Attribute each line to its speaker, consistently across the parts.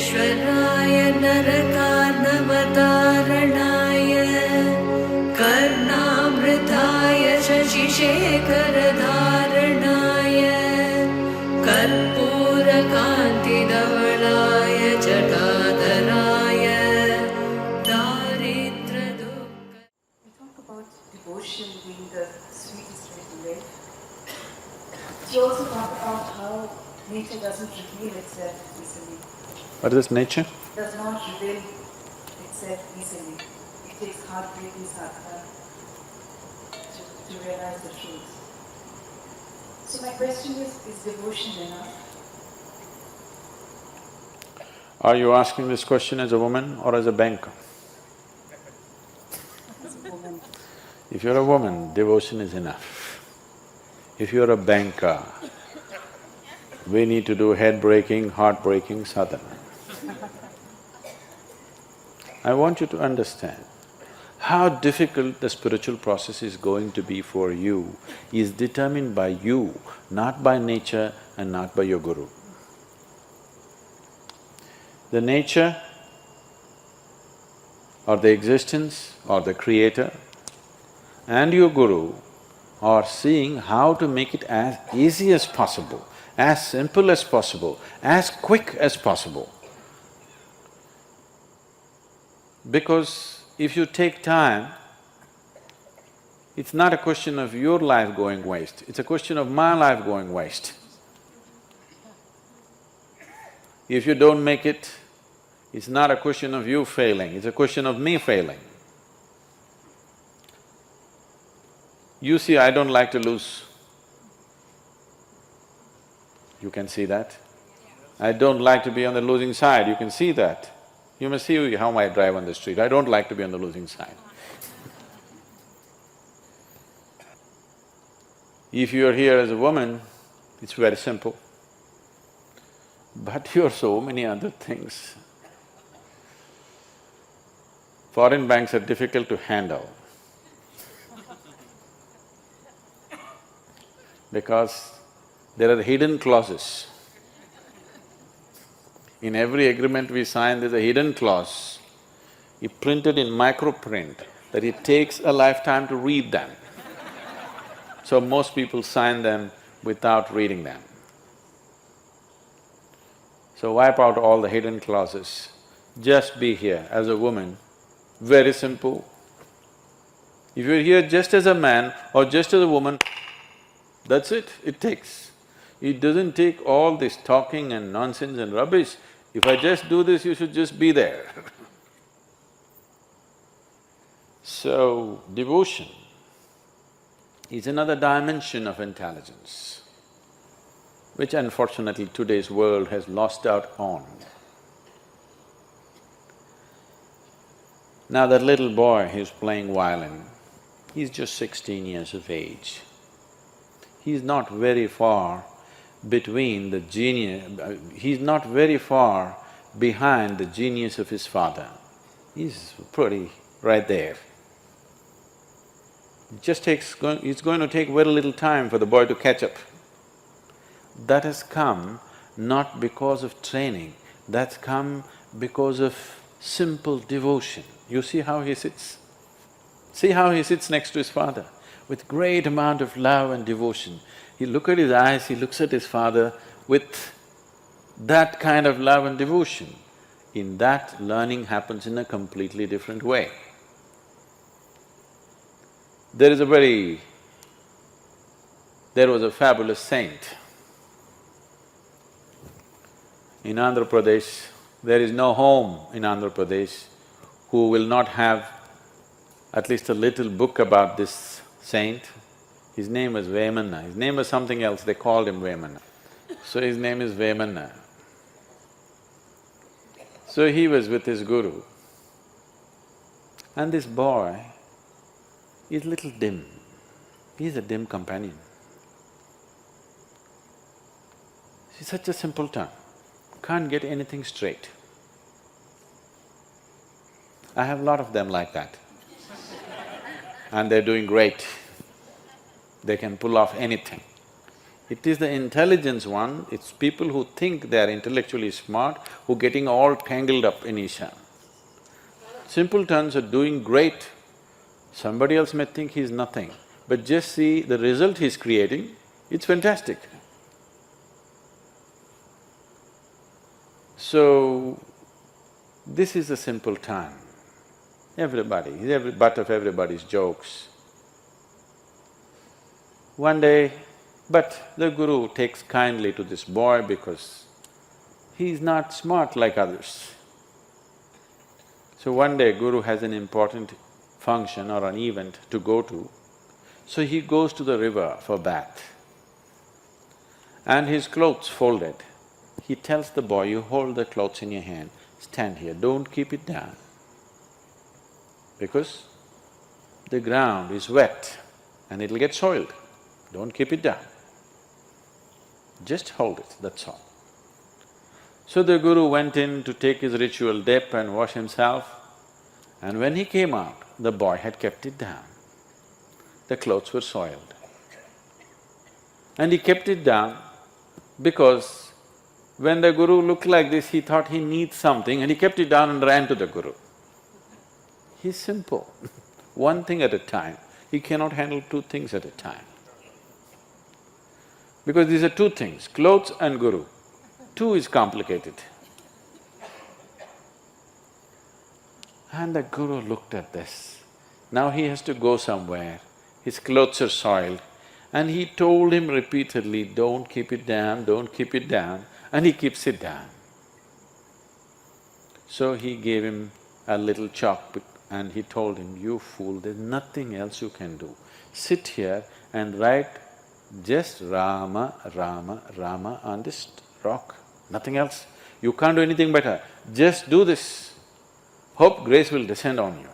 Speaker 1: नरकार्णवतारणाय कर्णामृताय शशिशेखरधारणाय कर्पूरकान्तिधवलाय जटाधराय दारिद्र्यदुःख.
Speaker 2: We talk about devotion being the sweetest way to live. You also talk about how nature doesn't reveal itself easily.
Speaker 3: What is nature?
Speaker 2: Does not reveal itself easily. It takes heartbreaking sadhana to realize the truth. So my question is devotion enough?
Speaker 3: Are you asking this question as a woman or as a banker?
Speaker 2: As a woman.
Speaker 3: If you're a woman, devotion is enough. If you're a banker, we need to do head-breaking, heart-breaking sadhana. I want you to understand how difficult the spiritual process is going to be for you is determined by you, not by nature and not by your guru. The nature or the existence or the creator and your guru are seeing how to make it as easy as possible, as simple as possible, as quick as possible. Because if you take time, it's not a question of your life going waste, it's a question of my life going waste. If you don't make it, it's not a question of you failing, it's a question of me failing. You see, I don't like to lose. You can see that. I don't like to be on the losing side, you can see that. You must see how I drive on the street, I don't like to be on the losing side. If you're here as a woman, it's very simple. But you're so many other things. Foreign banks are difficult to handle because there are hidden clauses. In every agreement we sign, there's a hidden clause, printed in microprint, that it takes a lifetime to read them. So most people sign them without reading them. So wipe out all the hidden clauses. Just be here as a woman, very simple. If you're here just as a man or just as a woman, that's it takes. It doesn't take all this talking and nonsense and rubbish. If I just do this, you should just be there. So, devotion is another dimension of intelligence, which unfortunately today's world has lost out on. Now that little boy who's playing violin, he's just 16 years of age. He's not very far between the genius… he's not very far behind the genius of his father. He's pretty right there. It's going to take very little time for the boy to catch up. That has come not because of training, that's come because of simple devotion. You see how he sits? See how he sits next to his father with great amount of love and devotion. He look at his eyes, he looks at his father with that kind of love and devotion. In that, learning happens in a completely different way. There was a fabulous saint. In Andhra Pradesh, there is no home in Andhra Pradesh who will not have at least a little book about this saint. His name was Vemanna, his name was something else, they called him Vemanna. So his name is Vemanna. So he was with his guru. And this boy is little dim, he's a dim companion. He's such a simpleton, can't get anything straight. I have a lot of them like that. And they're doing great. They can pull off anything. It is the intelligence one, it's people who think they are intellectually smart who getting all tangled up in Isha. Simpletons are doing great. Somebody else may think he's nothing, but just see the result he's creating, it's fantastic. So, this is a simple time. Everybody, he's every butt of everybody's jokes. One day, but the Guru takes kindly to this boy because he's not smart like others. So one day Guru has an important function or an event to go to, so he goes to the river for bath. And his clothes folded. He tells the boy, you hold the clothes in your hand, stand here, don't keep it down. Because the ground is wet and it'll get soiled, don't keep it down. Just hold it, that's all. So the Guru went in to take his ritual dip and wash himself, and when he came out, the boy had kept it down. The clothes were soiled. And he kept it down because when the Guru looked like this, he thought he needs something and he kept it down and ran to the Guru. He's simple, one thing at a time. He cannot handle two things at a time. Because these are two things, clothes and Guru. Two is complicated. And the Guru looked at this. Now he has to go somewhere, his clothes are soiled, and he told him repeatedly, don't keep it down, don't keep it down, and he keeps it down. So he gave him a little chalk and he told him, you fool, there's nothing else you can do. Sit here and write just Rama, Rama, Rama on this rock, nothing else. You can't do anything better, just do this. Hope grace will descend on you.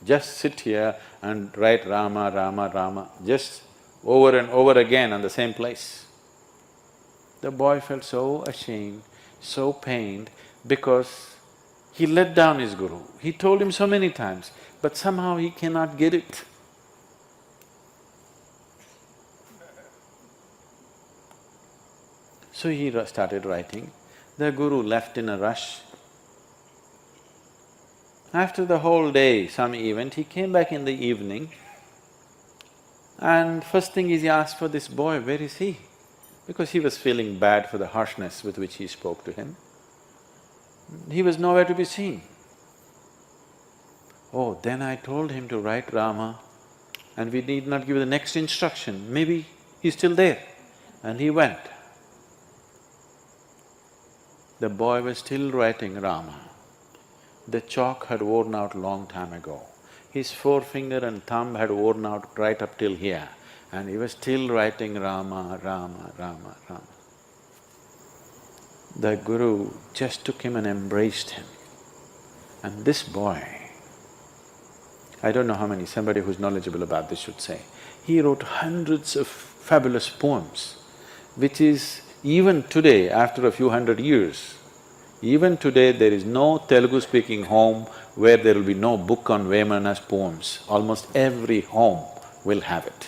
Speaker 3: Just sit here and write Rama, Rama, Rama, just over and over again on the same place. The boy felt so ashamed, so pained, because he let down his Guru. He told him so many times, but somehow he cannot get it. So he started writing. The Guru left in a rush. After the whole day, some event, he came back in the evening and first thing is he asked for this boy, where is he? Because he was feeling bad for the harshness with which he spoke to him. He was nowhere to be seen. Oh, then I told him to write Rama and we need not give the next instruction, maybe he's still there. And he went. The boy was still writing Rama. The chalk had worn out long time ago. His forefinger and thumb had worn out right up till here, and he was still writing Rama, Rama, Rama, Rama. The Guru just took him and embraced him. And this boy, I don't know how many, somebody who's knowledgeable about this should say, he wrote hundreds of fabulous poems, which is even today, after a few hundred years, even today there is no Telugu-speaking home where there will be no book on Vemana's poems. Almost every home will have it.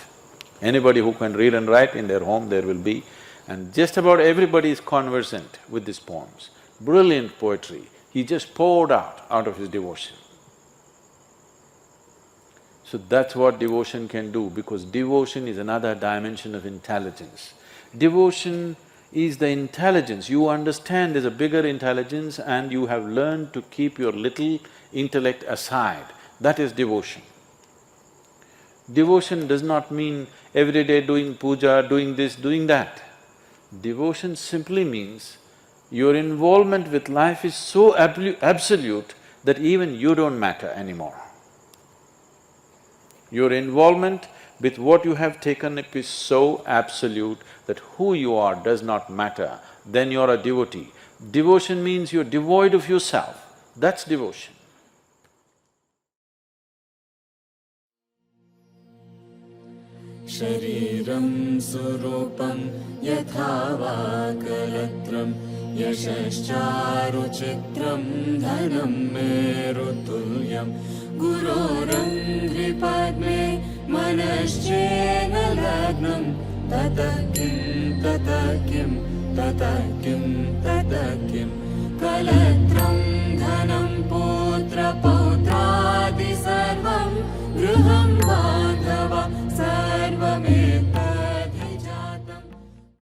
Speaker 3: Anybody who can read and write, in their home there will be, and just about everybody is conversant with these poems. Brilliant poetry, he just poured out of his devotion. So that's what devotion can do, because devotion is another dimension of intelligence. Devotion is the intelligence, you understand there's a bigger intelligence and you have learned to keep your little intellect aside, that is devotion. Devotion does not mean every day doing puja, doing this, doing that. Devotion simply means your involvement with life is so absolute that even you don't matter anymore. Your involvement with what you have taken up is so absolute that who you are does not matter, then you're a devotee. Devotion means you're devoid of yourself, that's devotion.
Speaker 1: शरीरं सुरूपं यथा वा कलत्रं यशश्चारुचित्रं धनं मेरुतुल्यं गुरोरङ्घ्रिपद्मे मनश्चेन लग्नं ततः किं ततः किं ततः किं ततः किं कलत्रं धनं पुत्रपौत्रादि सर्वं गृहं बान्धवा